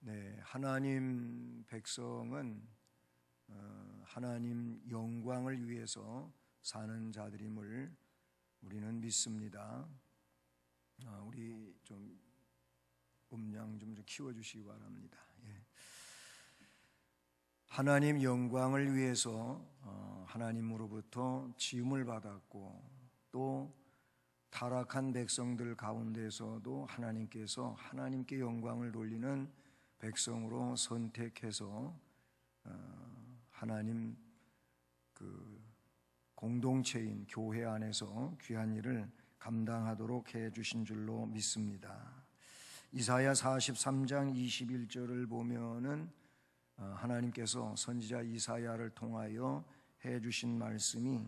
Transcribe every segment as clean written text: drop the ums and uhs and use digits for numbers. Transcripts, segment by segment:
네, 하나님 백성은 하나님 영광을 위해서 사는 자들임을 우리는 믿습니다. 우리 좀 음량 좀 키워주시기 바랍니다. 하나님 영광을 위해서 하나님으로부터 지음을 받았고, 또 타락한 백성들 가운데서도 하나님께서 하나님께 영광을 돌리는 백성으로 선택해서 하나님 그 공동체인 교회 안에서 귀한 일을 감당하도록 해 주신 줄로 믿습니다. 이사야 43장 21절을 보면은 하나님께서 선지자 이사야를 통하여 해 주신 말씀이,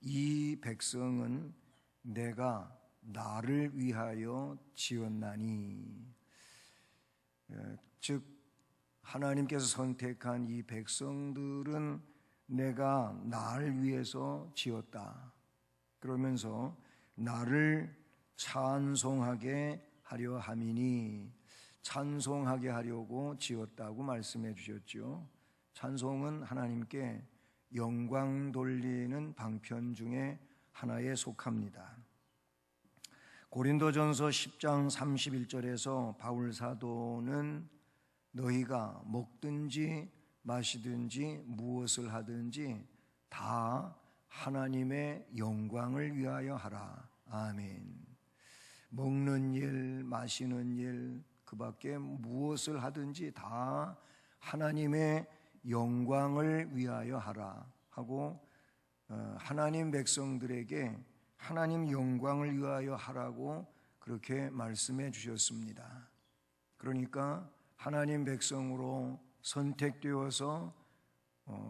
이 백성은 내가 나를 위하여 지었나니, 즉 하나님께서 선택한 이 백성들은 내가 나를 위해서 지었다. 그러면서 나를 찬송하게 하려 함이니, 찬송하게 하려고 지었다고 말씀해 주셨죠. 찬송은 하나님께 영광 돌리는 방편 중에 하나에 속합니다. 고린도전서 10장 31절에서 바울 사도는 너희가 먹든지 마시든지 무엇을 하든지 다 하나님의 영광을 위하여 하라. 아멘. 먹는 일, 마시는 일, 그 밖에 무엇을 하든지 다 하나님의 영광을 위하여 하라 하고, 하나님 백성들에게 하나님 영광을 위하여 하라고 그렇게 말씀해 주셨습니다. 그러니까 하나님 백성으로 선택되어서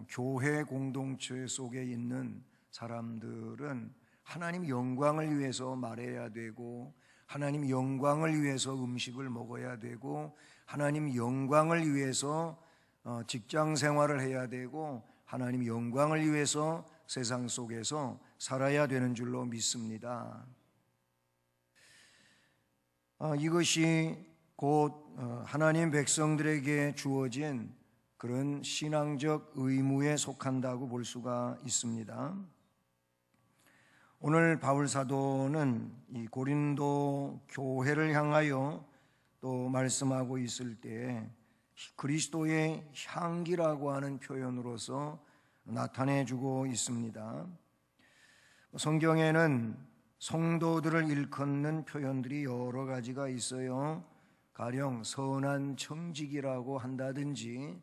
교회 공동체 속에 있는 사람들은 하나님 영광을 위해서 말해야 되고, 하나님 영광을 위해서 음식을 먹어야 되고, 하나님 영광을 위해서 직장 생활을 해야 되고, 하나님 영광을 위해서 세상 속에서 살아야 되는 줄로 믿습니다. 이것이 곧 하나님 백성들에게 주어진 그런 신앙적 의무에 속한다고 볼 수가 있습니다. 오늘 바울 사도는 이 고린도 교회를 향하여 또 말씀하고 있을 때 그리스도의 향기라고 하는 표현으로서 나타내주고 있습니다. 성경에는 성도들을 일컫는 표현들이 여러 가지가 있어요. 가령 선한 청지기라고 한다든지,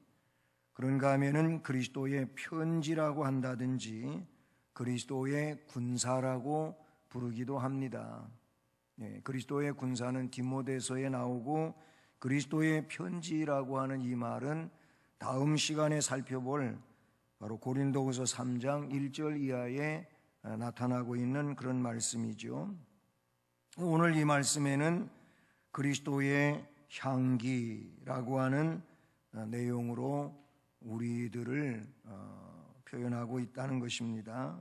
그런가 하면은 그리스도의 편지라고 한다든지, 그리스도의 군사라고 부르기도 합니다. 그리스도의 군사는 디모데서에 나오고, 그리스도의 편지라고 하는 이 말은 다음 시간에 살펴볼 바로 고린도후서 3장 1절 이하에 나타나고 있는 그런 말씀이죠. 오늘 이 말씀에는 그리스도의 향기라고 하는 내용으로 우리들을 표현하고 있다는 것입니다.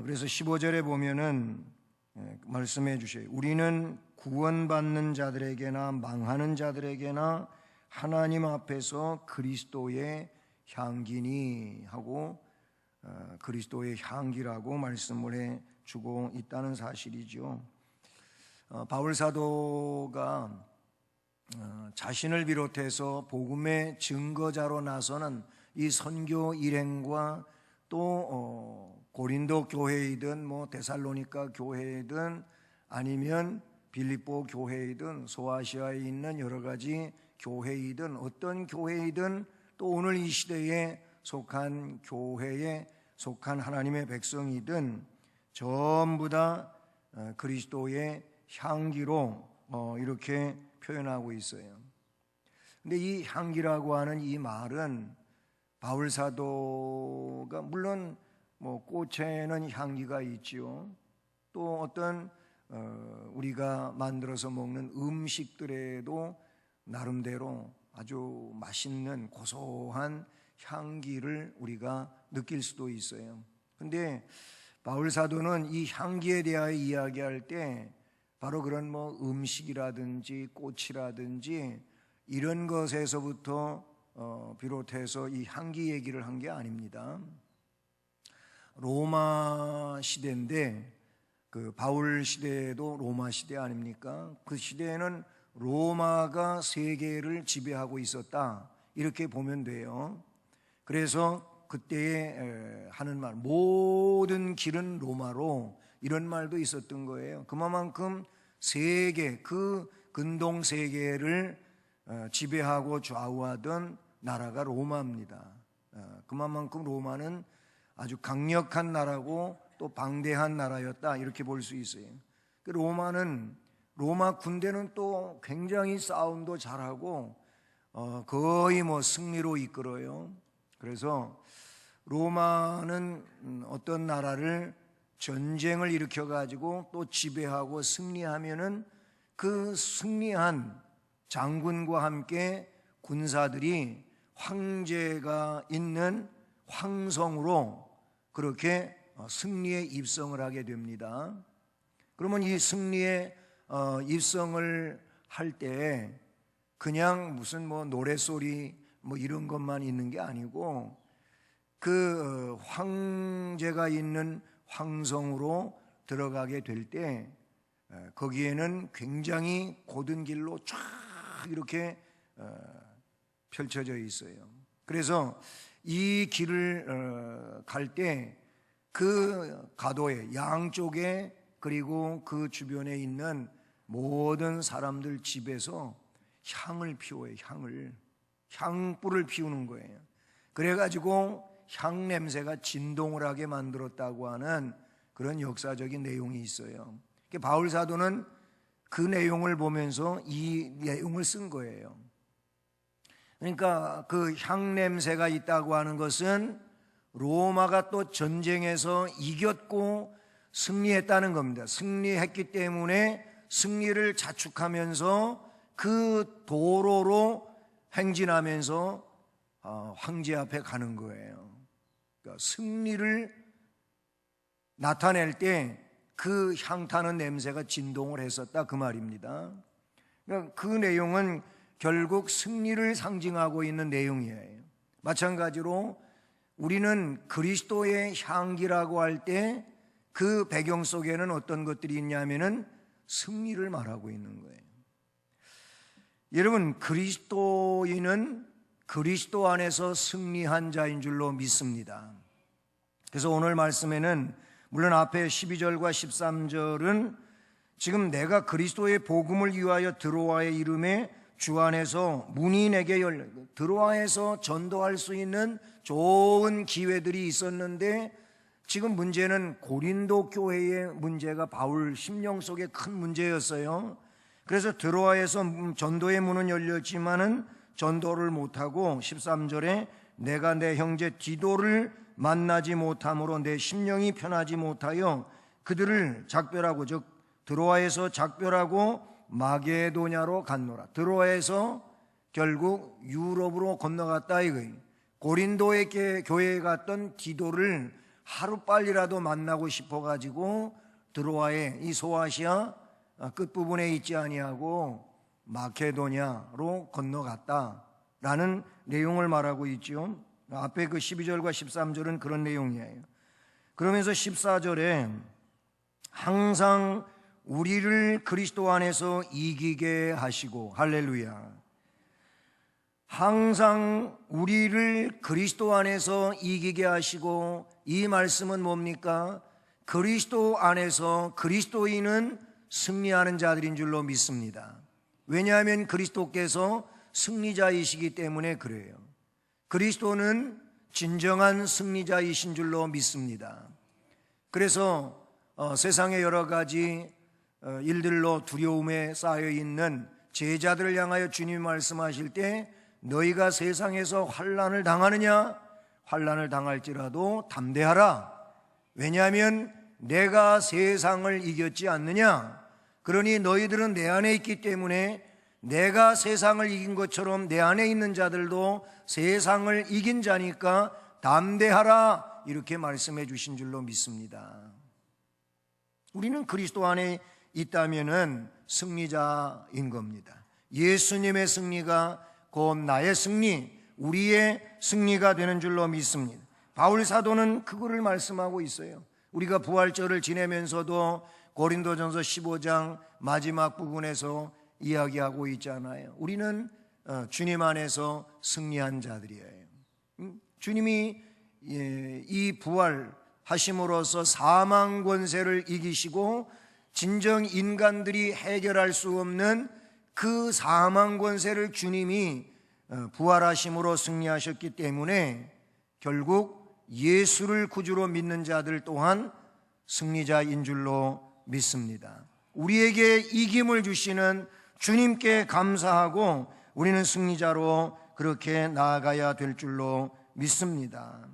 그래서 15절에 보면은 말씀해 주셔요. 우리는 구원받는 자들에게나 망하는 자들에게나 하나님 앞에서 그리스도의 향기니 하고, 그리스도의 향기라고 말씀을 해 주고 있다는 사실이죠. 바울 사도가 자신을 비롯해서 복음의 증거자로 나서는 이 선교 일행과, 또 고린도 교회이든 데살로니가 교회이든 아니면 빌립보 교회이든 소아시아에 있는 여러 가지 교회이든 어떤 교회이든, 또 오늘 이 시대에 속한 교회에 속한 하나님의 백성이든 전부 다 그리스도의 향기로 이렇게 표현하고 있어요. 근데 이 향기라고 하는 이 말은 바울 사도가 물론 꽃에는 향기가 있지요. 또 어떤 우리가 만들어서 먹는 음식들에도 나름대로 아주 맛있는 고소한 향기를 우리가 느낄 수도 있어요. 근데 바울 사도는 이 향기에 대하여 이야기할 때 바로 그런 뭐 음식이라든지 꽃이라든지 이런 것에서부터 비롯해서 이 향기 얘기를 한 게 아닙니다. 로마 시대인데 그 바울 시대도 로마 시대 아닙니까? 그 시대에는 로마가 세계를 지배하고 있었다, 이렇게 보면 돼요. 그래서 그때에 하는 말, 모든 길은 로마로, 이런 말도 있었던 거예요. 그만큼 세계, 그 근동 세계를 지배하고 좌우하던 나라가 로마입니다. 그만큼 로마는 아주 강력한 나라고 또 방대한 나라였다, 이렇게 볼 수 있어요. 로마 군대는 또 굉장히 싸움도 잘하고 거의 뭐 승리로 이끌어요. 그래서 로마는 어떤 나라를 전쟁을 일으켜 가지고 또 지배하고 승리하면은 그 승리한 장군과 함께 군사들이 황제가 있는 황성으로 그렇게 승리에 입성을 하게 됩니다. 그러면 이 승리에 입성을 할 때 그냥 무슨 뭐 노랫소리 뭐 이런 것만 있는 게 아니고 그 황제가 있는 황성으로 들어가게 될 때 거기에는 굉장히 고든 길로 쫙 이렇게 펼쳐져 있어요. 그래서 이 길을 갈 때 그 가도에 양쪽에 그리고 그 주변에 있는 모든 사람들 집에서 향을 피워요. 향불을 피우는 거예요. 그래가지고 향 냄새가 진동을 하게 만들었다고 하는 그런 역사적인 내용이 있어요. 바울 사도는 그 내용을 보면서 이 내용을 쓴 거예요. 그러니까 그 향 냄새가 있다고 하는 것은 로마가 또 전쟁에서 이겼고 승리했다는 겁니다. 승리했기 때문에 승리를 자축하면서 그 도로로 행진하면서 황제 앞에 가는 거예요. 그러니까 승리를 나타낼 때 그 향타는 냄새가 진동을 했었다, 그 말입니다. 그러니까 그 내용은 결국 승리를 상징하고 있는 내용이에요. 마찬가지로 우리는 그리스도의 향기라고 할 때 그 배경 속에는 어떤 것들이 있냐면은 승리를 말하고 있는 거예요. 여러분, 그리스도인은 그리스도 안에서 승리한 자인 줄로 믿습니다. 그래서 오늘 말씀에는 물론 앞에 12절과 13절은 지금 내가 그리스도의 복음을 위하여 드로아에 이름에 주 안에서 문이 내게 열려, 드로아에서 전도할 수 있는 좋은 기회들이 있었는데 지금 문제는 고린도 교회의 문제가 바울 심령 속에 큰 문제였어요. 그래서 드로아에서 전도의 문은 열렸지만은 전도를 못하고 13절에 내가 내 형제 디도를 만나지 못함으로 내 심령이 편하지 못하여 그들을 작별하고, 즉 드로아에서 작별하고 마게도냐로 갔노라. 드로아에서 결국 유럽으로 건너갔다 이거예요. 고린도의 교회에 갔던 디도를 하루빨리라도 만나고 싶어가지고 드로아의 이 소아시아 끝부분에 있지 아니하고 마케도냐로 건너갔다라는 내용을 말하고 있죠. 앞에 그 12절과 13절은 그런 내용이에요. 그러면서 14절에 항상 우리를 그리스도 안에서 이기게 하시고, 할렐루야, 항상 우리를 그리스도 안에서 이기게 하시고, 이 말씀은 뭡니까? 그리스도 안에서 그리스도인은 승리하는 자들인 줄로 믿습니다. 왜냐하면 그리스도께서 승리자이시기 때문에 그래요. 그리스도는 진정한 승리자이신 줄로 믿습니다. 그래서 세상의 여러 가지 일들로 두려움에 쌓여 있는 제자들을 향하여 주님이 말씀하실 때 너희가 세상에서 환난을 당하느냐? 환난을 당할지라도 담대하라. 왜냐하면 내가 세상을 이겼지 않느냐? 그러니 너희들은 내 안에 있기 때문에 내가 세상을 이긴 것처럼 내 안에 있는 자들도 세상을 이긴 자니까 담대하라, 이렇게 말씀해 주신 줄로 믿습니다. 우리는 그리스도 안에 있다면은 승리자인 겁니다. 예수님의 승리가 곧 나의 승리, 우리의 승리가 되는 줄로 믿습니다. 바울 사도는 그거를 말씀하고 있어요. 우리가 부활절을 지내면서도 고린도전서 15장 마지막 부분에서 이야기하고 있잖아요. 우리는 주님 안에서 승리한 자들이에요. 주님이 이 부활하심으로써 사망 권세를 이기시고 진정 인간들이 해결할 수 없는 그 사망 권세를 주님이 부활하심으로 승리하셨기 때문에 결국 예수를 구주로 믿는 자들 또한 승리자인 줄로 믿습니다. 우리에게 이김을 주시는 주님께 감사하고 우리는 승리자로 그렇게 나아가야 될 줄로 믿습니다.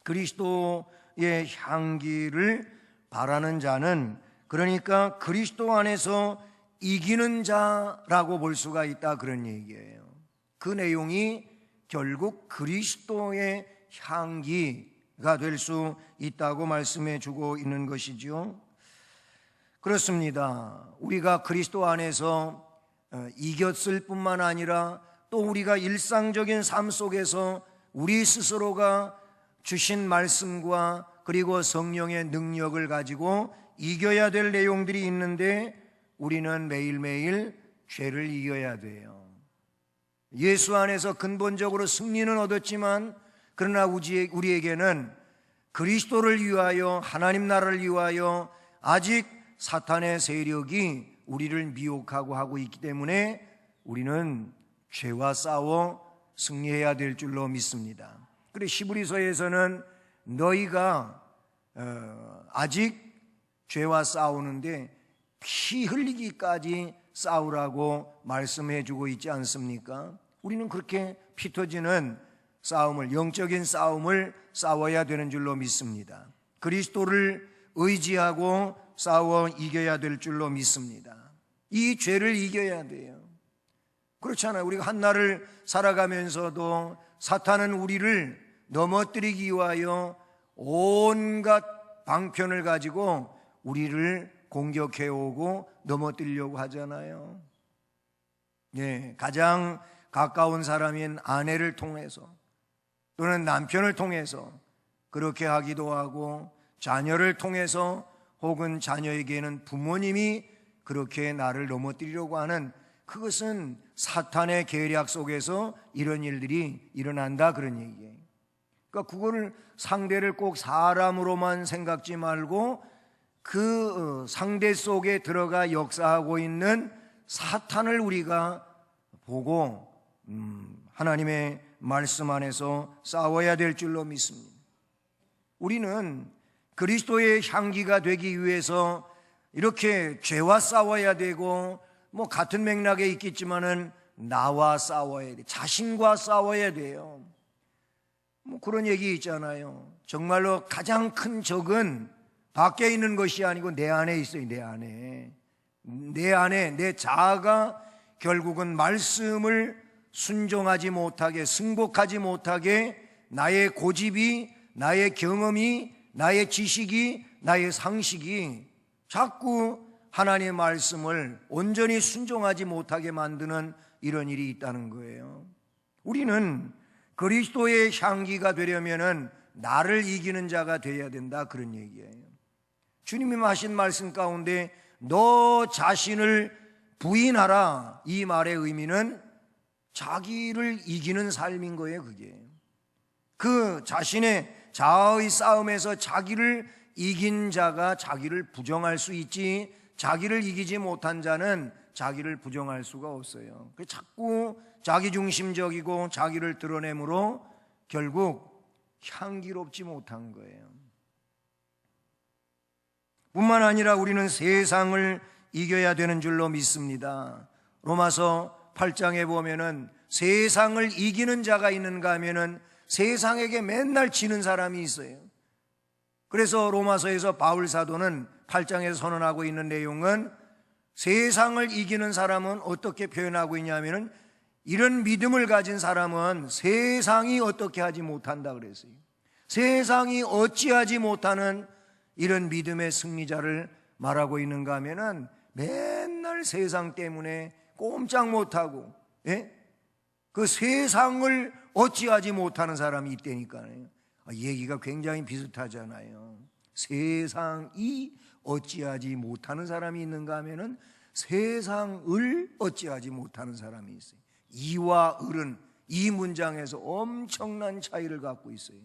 그리스도의 향기를 바라는 자는, 그러니까 그리스도 안에서 이기는 자라고 볼 수가 있다, 그런 얘기예요. 그 내용이 결국 그리스도의 향기가 될 수 있다고 말씀해 주고 있는 것이죠. 그렇습니다. 우리가 그리스도 안에서 이겼을 뿐만 아니라 또 우리가 일상적인 삶 속에서 우리 스스로가 주신 말씀과 그리고 성령의 능력을 가지고 이겨야 될 내용들이 있는데 우리는 매일매일 죄를 이겨야 돼요. 예수 안에서 근본적으로 승리는 얻었지만 그러나 우리에게는 그리스도를 위하여, 하나님 나라를 위하여 아직 사탄의 세력이 우리를 미혹하고 하고 있기 때문에 우리는 죄와 싸워 승리해야 될 줄로 믿습니다. 그래 히브리서에서는 너희가 아직 죄와 싸우는데 피 흘리기까지 싸우라고 말씀해 주고 있지 않습니까? 우리는 그렇게 피 터지는 싸움을, 영적인 싸움을 싸워야 되는 줄로 믿습니다. 그리스도를 의지하고 싸워 이겨야 될 줄로 믿습니다. 이 죄를 이겨야 돼요. 그렇잖아요. 우리가 한날을 살아가면서도 사탄은 우리를 넘어뜨리기 위하여 온갖 방편을 가지고 우리를 공격해 오고 넘어뜨리려고 하잖아요. 네, 가장 가까운 사람인 아내를 통해서 또는 남편을 통해서 그렇게 하기도 하고, 자녀를 통해서 혹은 자녀에게는 부모님이 그렇게 나를 넘어뜨리려고 하는, 그것은 사탄의 계략 속에서 이런 일들이 일어난다, 그런 얘기예요. 그러니까 그거를 상대를 꼭 사람으로만 생각지 말고 그 상대 속에 들어가 역사하고 있는 사탄을 우리가 보고 하나님의 말씀 안에서 싸워야 될 줄로 믿습니다. 우리는 그리스도의 향기가 되기 위해서 이렇게 죄와 싸워야 되고, 뭐 같은 맥락에 있겠지만은 나와 싸워야 돼, 자신과 싸워야 돼요. 뭐 그런 얘기 있잖아요. 정말로 가장 큰 적은 밖에 있는 것이 아니고 내 안에 있어요. 내 안에 내 자아가 결국은 말씀을 순종하지 못하게, 승복하지 못하게 나의 고집이, 나의 경험이, 나의 지식이, 나의 상식이 자꾸 하나님의 말씀을 온전히 순종하지 못하게 만드는 이런 일이 있다는 거예요. 우리는 그리스도의 향기가 되려면은 나를 이기는 자가 되어야 된다, 그런 얘기예요. 주님이 하신 말씀 가운데 너 자신을 부인하라, 이 말의 의미는 자기를 이기는 삶인 거예요. 그게 그 자신의 자아의 싸움에서 자기를 이긴 자가 자기를 부정할 수 있지, 자기를 이기지 못한 자는 자기를 부정할 수가 없어요. 자꾸 자기중심적이고 자기를 드러내므로 결국 향기롭지 못한 거예요. 뿐만 아니라 우리는 세상을 이겨야 되는 줄로 믿습니다. 로마서 8장에 보면은 세상을 이기는 자가 있는가 하면은 세상에게 맨날 지는 사람이 있어요. 그래서 로마서에서 바울 사도는 8장에서 선언하고 있는 내용은 세상을 이기는 사람은 어떻게 표현하고 있냐면은 이런 믿음을 가진 사람은 세상이 어떻게 하지 못한다 그랬어요. 세상이 어찌하지 못하는 이런 믿음의 승리자를 말하고 있는가 하면은 맨날 세상 때문에 꼼짝 못하고, 예? 그 세상을 어찌하지 못하는 사람이 있다니까요. 얘기가 굉장히 비슷하잖아요. 세상이 어찌하지 못하는 사람이 있는가 하면은 세상을 어찌하지 못하는 사람이 있어요. 이와 을은 이 문장에서 엄청난 차이를 갖고 있어요.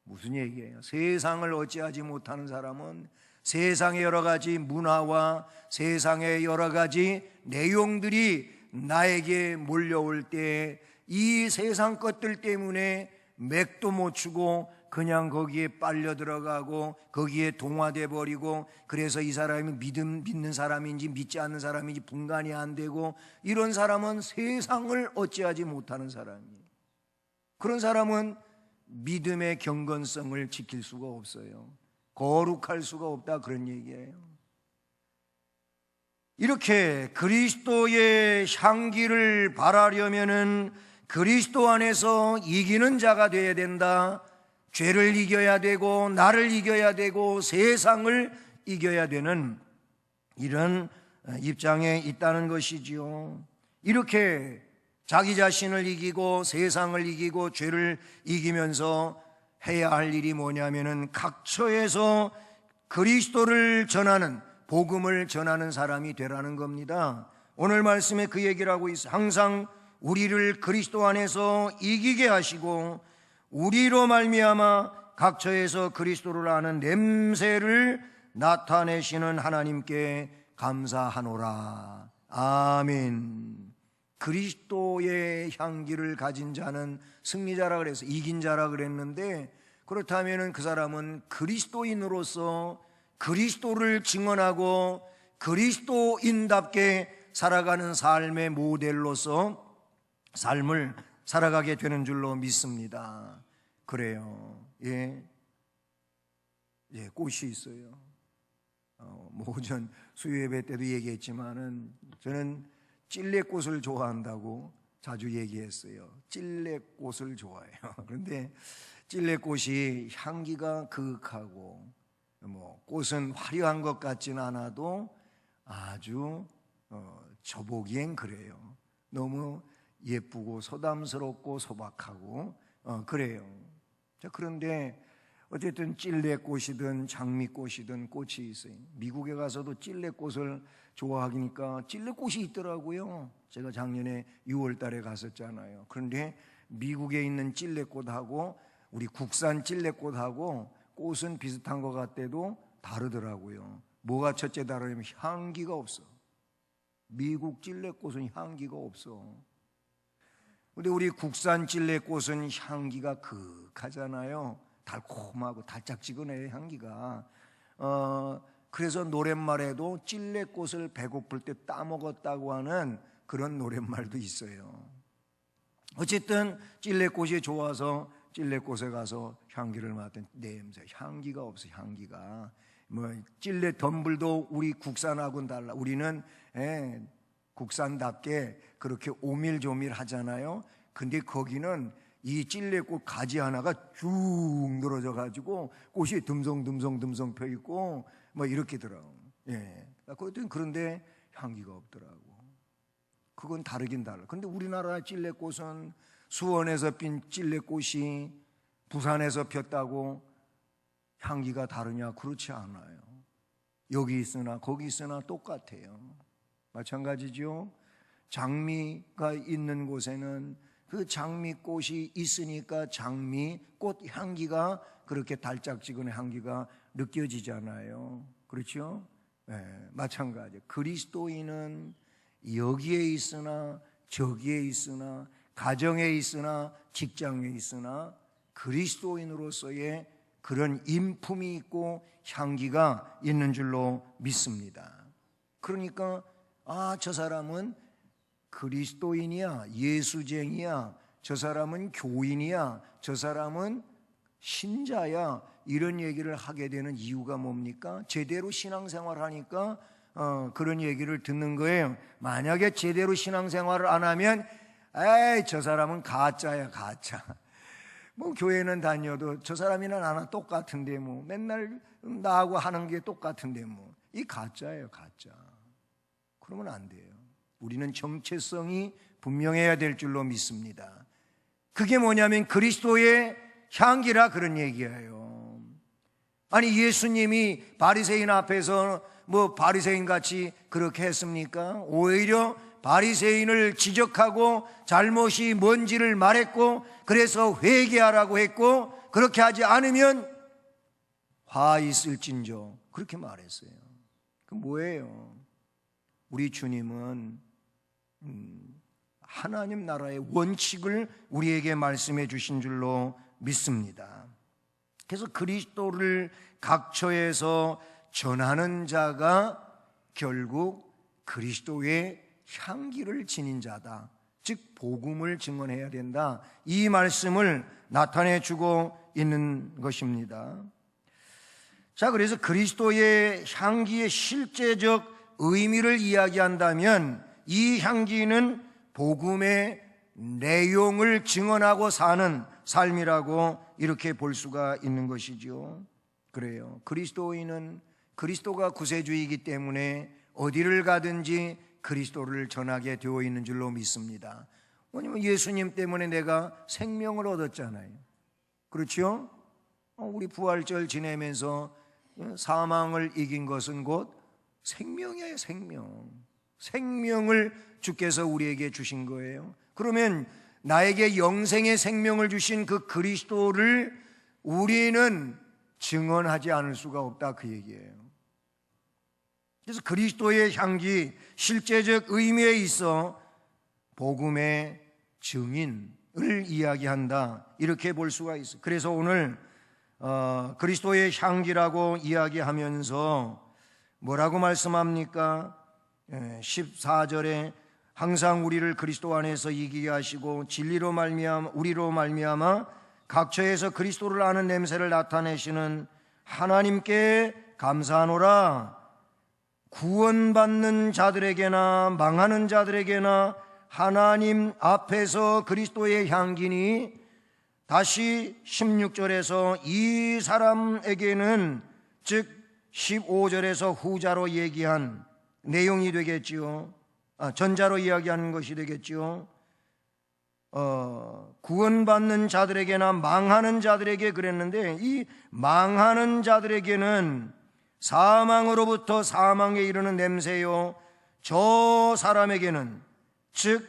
무슨 얘기예요? 세상을 어찌하지 못하는 사람은 세상의 여러 가지 문화와 세상의 여러 가지 내용들이 나에게 몰려올 때 이 세상 것들 때문에 맥도 못 추고 그냥 거기에 빨려 들어가고 거기에 동화돼 버리고, 그래서 이 사람이 믿는 사람인지 믿지 않는 사람인지 분간이 안 되고, 이런 사람은 세상을 어찌하지 못하는 사람이에요. 그런 사람은 믿음의 경건성을 지킬 수가 없어요. 거룩할 수가 없다, 그런 얘기예요. 이렇게 그리스도의 향기를 바라려면은 그리스도 안에서 이기는 자가 되어야 된다. 죄를 이겨야 되고 나를 이겨야 되고 세상을 이겨야 되는 이런 입장에 있다는 것이지요. 이렇게 자기 자신을 이기고 세상을 이기고 죄를 이기면서 해야 할 일이 뭐냐면은 각처에서 그리스도를 전하는, 복음을 전하는 사람이 되라는 겁니다. 오늘 말씀에 그 얘기를 하고 있어요. 항상 우리를 그리스도 안에서 이기게 하시고 우리로 말미암아 각처에서 그리스도를 아는 냄새를 나타내시는 하나님께 감사하노라. 아멘. 그리스도의 향기를 가진 자는 승리자라 그래서 이긴 자라 그랬는데, 그렇다면 그 사람은 그리스도인으로서 그리스도를 증언하고 그리스도인답게 살아가는 삶의 모델로서 삶을 살아가게 되는 줄로 믿습니다. 그래요. 예, 꽃이 있어요. 오전 수요예배 때도 얘기했지만은 저는 찔레꽃을 좋아한다고 자주 얘기했어요. 찔레꽃을 좋아해요. 그런데 찔레꽃이 향기가 그윽하고 꽃은 화려한 것 같지는 않아도 아주 저보기엔 그래요. 너무 예쁘고 소담스럽고 소박하고 그래요. 자, 그런데 어쨌든 찔레꽃이든 장미꽃이든 꽃이 있어요. 미국에 가서도 찔레꽃을 좋아하니까 찔레꽃이 있더라고요. 제가 작년에 6월 달에 갔었잖아요. 그런데 미국에 있는 찔레꽃하고 우리 국산 찔레꽃하고 꽃은 비슷한 것 같아도 다르더라고요. 뭐가 첫째 다르냐면 향기가 없어. 미국 찔레꽃은 향기가 없어. 근데 우리 국산 찔레꽃은 향기가 그윽하잖아요. 달콤하고 달짝지근해요, 향기가. 그래서 노랫말에도 찔레꽃을 배고플 때 따먹었다고 하는 그런 노랫말도 있어요. 어쨌든 찔레꽃이 좋아서 찔레꽃에 가서 향기를 맡은 냄새, 향기가 없어. 향기가 찔레 덤불도 우리 국산하고는 달라. 우리는 국산답게 그렇게 오밀조밀 하잖아요. 근데 거기는 이 찔레꽃 가지 하나가 쭉 늘어져 가지고 꽃이 듬성듬성 펴 있고 이렇게 더라고. 그런데 향기가 없더라고. 그건 다르긴 달라. 근데 우리나라 찔레꽃은 수원에서 핀 찔레꽃이 부산에서 폈다고 향기가 다르냐? 그렇지 않아요. 여기 있으나 거기 있으나 똑같아요. 마찬가지죠. 장미가 있는 곳에는 그 장미꽃이 있으니까 장미꽃 향기가 그렇게 달짝지근한 향기가 느껴지잖아요. 그렇죠? 마찬가지. 그리스도인은 여기에 있으나 저기에 있으나 가정에 있으나 직장에 있으나 그리스도인으로서의 그런 인품이 있고 향기가 있는 줄로 믿습니다. 그러니까 저 사람은 그리스도인이야, 예수쟁이야, 저 사람은 교인이야, 저 사람은 신자야, 이런 얘기를 하게 되는 이유가 뭡니까? 제대로 신앙생활 하니까 그런 얘기를 듣는 거예요. 만약에 제대로 신앙생활을 안 하면 저 사람은 가짜야, 가짜. 뭐 교회는 다녀도 저 사람이나 나나 똑같은데 뭐 맨날 나하고 하는 게 똑같은데 뭐 이 가짜예요, 가짜. 그러면 안 돼요. 우리는 정체성이 분명해야 될 줄로 믿습니다. 그게 뭐냐면 그리스도의 향기라 그런 얘기예요. 아니 예수님이 바리새인 앞에서 뭐 바리새인 같이 그렇게 했습니까? 오히려 바리새인을 지적하고 잘못이 뭔지를 말했고 그래서 회개하라고 했고 그렇게 하지 않으면 화 있을진저 그렇게 말했어요. 그 뭐예요? 우리 주님은 하나님 나라의 원칙을 우리에게 말씀해 주신 줄로 믿습니다. 그래서 그리스도를 각처에서 전하는 자가 결국 그리스도의 향기를 지닌 자다. 즉 복음을 증언해야 된다. 이 말씀을 나타내 주고 있는 것입니다. 자, 그래서 그리스도의 향기의 실제적 의미를 이야기한다면 이 향기는 복음의 내용을 증언하고 사는 삶이라고 이렇게 볼 수가 있는 것이죠. 그래요. 그리스도인은 그리스도가 구세주이기 때문에 어디를 가든지 그리스도를 전하게 되어 있는 줄로 믿습니다. 왜냐하면 예수님 때문에 내가 생명을 얻었잖아요. 그렇죠? 우리 부활절 지내면서 사망을 이긴 것은 곧 생명이에요, 생명. 생명을 주께서 우리에게 주신 거예요. 그러면 나에게 영생의 생명을 주신 그 그리스도를 우리는 증언하지 않을 수가 없다 그 얘기예요. 그래서 그리스도의 향기 실제적 의미에 있어 복음의 증인을 이야기한다 이렇게 볼 수가 있어요. 그래서 오늘 그리스도의 향기라고 이야기하면서 뭐라고 말씀합니까? 14절에 항상 우리를 그리스도 안에서 이기게 하시고 진리로 말미암아 우리로 말미암아 각처에서 그리스도를 아는 냄새를 나타내시는 하나님께 감사하노라. 구원받는 자들에게나 망하는 자들에게나 하나님 앞에서 그리스도의 향기니 다시 16절에서 이 사람에게는 즉 15절에서 후자로 얘기한 내용이 되겠지요. 전자로 이야기하는 것이 되겠지요. 구원받는 자들에게나 망하는 자들에게 그랬는데 이 망하는 자들에게는 사망으로부터 사망에 이르는 냄새요. 저 사람에게는 즉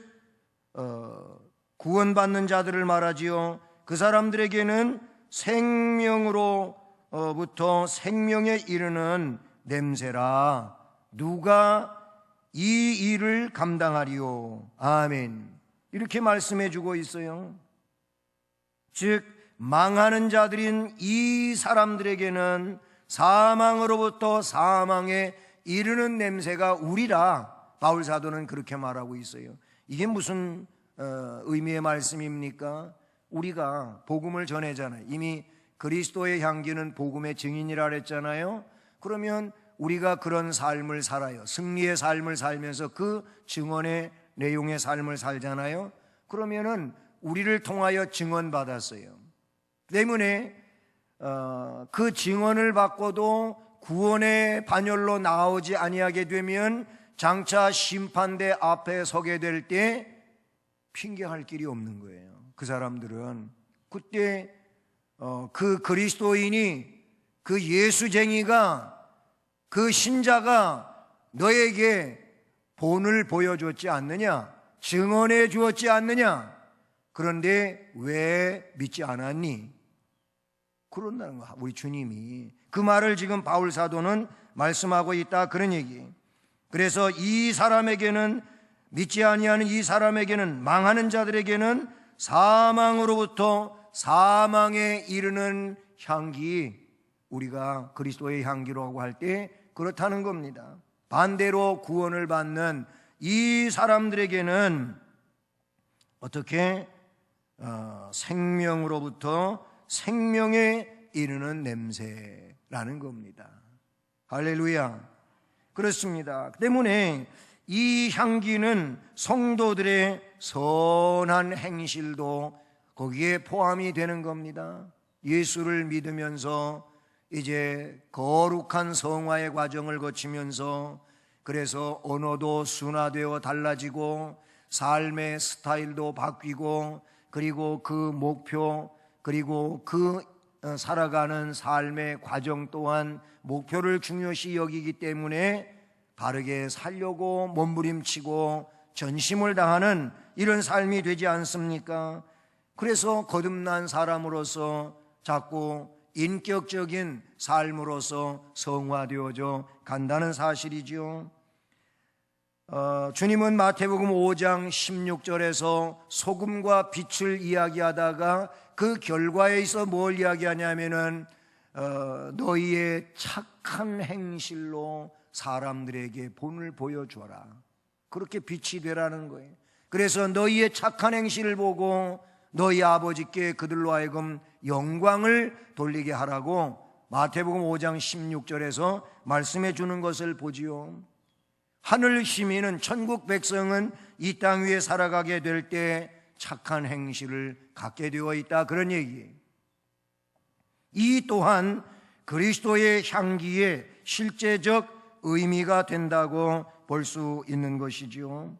구원받는 자들을 말하지요. 그 사람들에게는 생명으로부터 생명에 이르는 냄새라. 누가 이 일을 감당하리요? 아멘. 이렇게 말씀해 주고 있어요. 즉 망하는 자들인 이 사람들에게는 사망으로부터 사망에 이르는 냄새가 우리라. 바울 사도는 그렇게 말하고 있어요. 이게 무슨 의미의 말씀입니까? 우리가 복음을 전하잖아요. 이미 그리스도의 향기는 복음의 증인이라 그랬잖아요. 그러면 우리가 그런 삶을 살아요. 승리의 삶을 살면서 그 증언의 내용의 삶을 살잖아요. 그러면은 우리를 통하여 증언받았어요. 때문에 그 증언을 받고도 구원의 반열로 나오지 아니하게 되면 장차 심판대 앞에 서게 될 때 핑계할 길이 없는 거예요. 그 사람들은 그때 그 그리스도인이 그 예수쟁이가 그 신자가 너에게 본을 보여줬지 않느냐? 증언해 주었지 않느냐? 그런데 왜 믿지 않았니? 그런다는 거야. 우리 주님이 그 말을 지금 바울 사도는 말씀하고 있다 그런 얘기. 그래서 이 사람에게는 믿지 아니하는 이 사람에게는 망하는 자들에게는 사망으로부터 사망에 이르는 향기, 우리가 그리스도의 향기라고 할 때 그렇다는 겁니다. 반대로 구원을 받는 이 사람들에게는 어떻게 생명으로부터 생명에 이르는 냄새라는 겁니다. 할렐루야. 그렇습니다. 때문에 이 향기는 성도들의 선한 행실도 거기에 포함이 되는 겁니다. 예수를 믿으면서 이제 거룩한 성화의 과정을 거치면서 그래서 언어도 순화되어 달라지고 삶의 스타일도 바뀌고 그리고 그 목표 그리고 그 살아가는 삶의 과정 또한 목표를 중요시 여기기 때문에 바르게 살려고 몸부림치고 전심을 다하는 이런 삶이 되지 않습니까? 그래서 거듭난 사람으로서 자꾸 인격적인 삶으로서 성화되어져 간다는 사실이죠. 주님은 마태복음 5장 16절에서 소금과 빛을 이야기하다가 그 결과에 있어 뭘 이야기하냐면은 너희의 착한 행실로 사람들에게 본을 보여줘라. 그렇게 빛이 되라는 거예요. 그래서 너희의 착한 행실을 보고 너희 아버지께 그들로 하여금 영광을 돌리게 하라고 마태복음 5장 16절에서 말씀해 주는 것을 보지요. 하늘 시민은 천국 백성은 이 땅 위에 살아가게 될 때 착한 행실을 갖게 되어 있다, 그런 얘기예요. 이 또한 그리스도의 향기의 실제적 의미가 된다고 볼 수 있는 것이지요.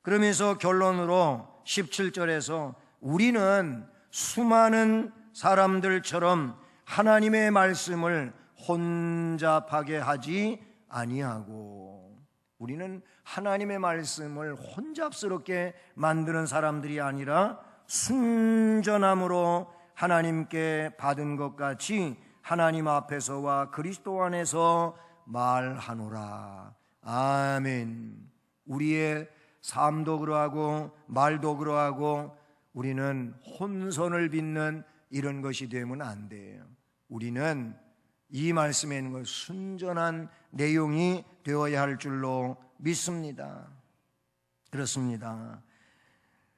그러면서 결론으로 17절에서 우리는 수많은 사람들처럼 하나님의 말씀을 혼잡하게 하지 아니하고, 우리는 하나님의 말씀을 혼잡스럽게 만드는 사람들이 아니라 순전함으로 하나님께 받은 것 같이 하나님 앞에서와 그리스도 안에서 말하노라. 아멘. 우리의 삶도 그러하고 말도 그러하고 우리는 혼선을 빚는 이런 것이 되면 안 돼요. 우리는 이 말씀에 있는 것 순전한 내용이 되어야 할 줄로 믿습니다. 그렇습니다.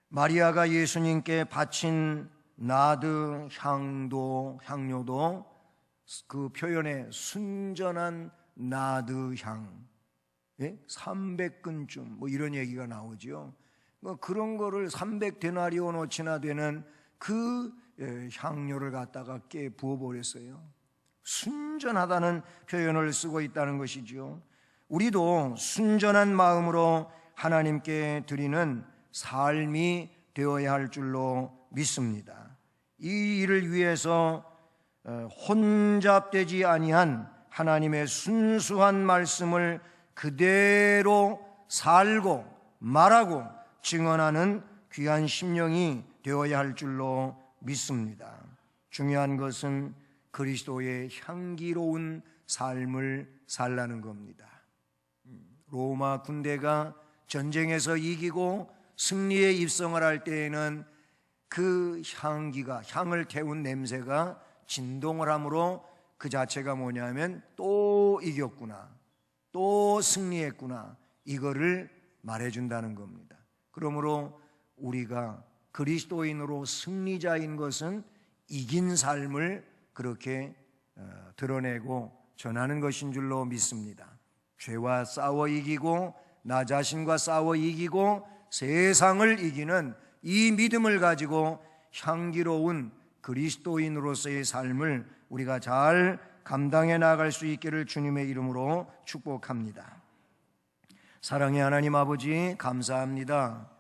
마리아가 예수님께 바친 나드 향료도 그 표현에 순전한 나드 향, 300근쯤 뭐 이런 얘기가 나오죠. 그런 거를 300데나리오노치나 되는 그 향료를 갖다가 깨 부어버렸어요. 순전하다는 표현을 쓰고 있다는 것이죠. 우리도 순전한 마음으로 하나님께 드리는 삶이 되어야 할 줄로 믿습니다. 이 일을 위해서 혼잡되지 아니한 하나님의 순수한 말씀을 그대로 살고 말하고 증언하는 귀한 심령이 되어야 할 줄로 믿습니다. 중요한 것은 그리스도의 향기로운 삶을 살라는 겁니다. 로마 군대가 전쟁에서 이기고 승리에 입성을 할 때에는 그 향을 태운 냄새가 진동을 하므로 그 자체가 뭐냐면 또 이겼구나, 또 승리했구나, 이거를 말해준다는 겁니다. 그러므로 우리가 그리스도인으로 승리자인 것은 이긴 삶을 그렇게 드러내고 전하는 것인 줄로 믿습니다. 죄와 싸워 이기고 나 자신과 싸워 이기고 세상을 이기는 이 믿음을 가지고 향기로운 그리스도인으로서의 삶을 우리가 잘 감당해 나갈 수 있기를 주님의 이름으로 축복합니다. 사랑의 하나님 아버지, 감사합니다.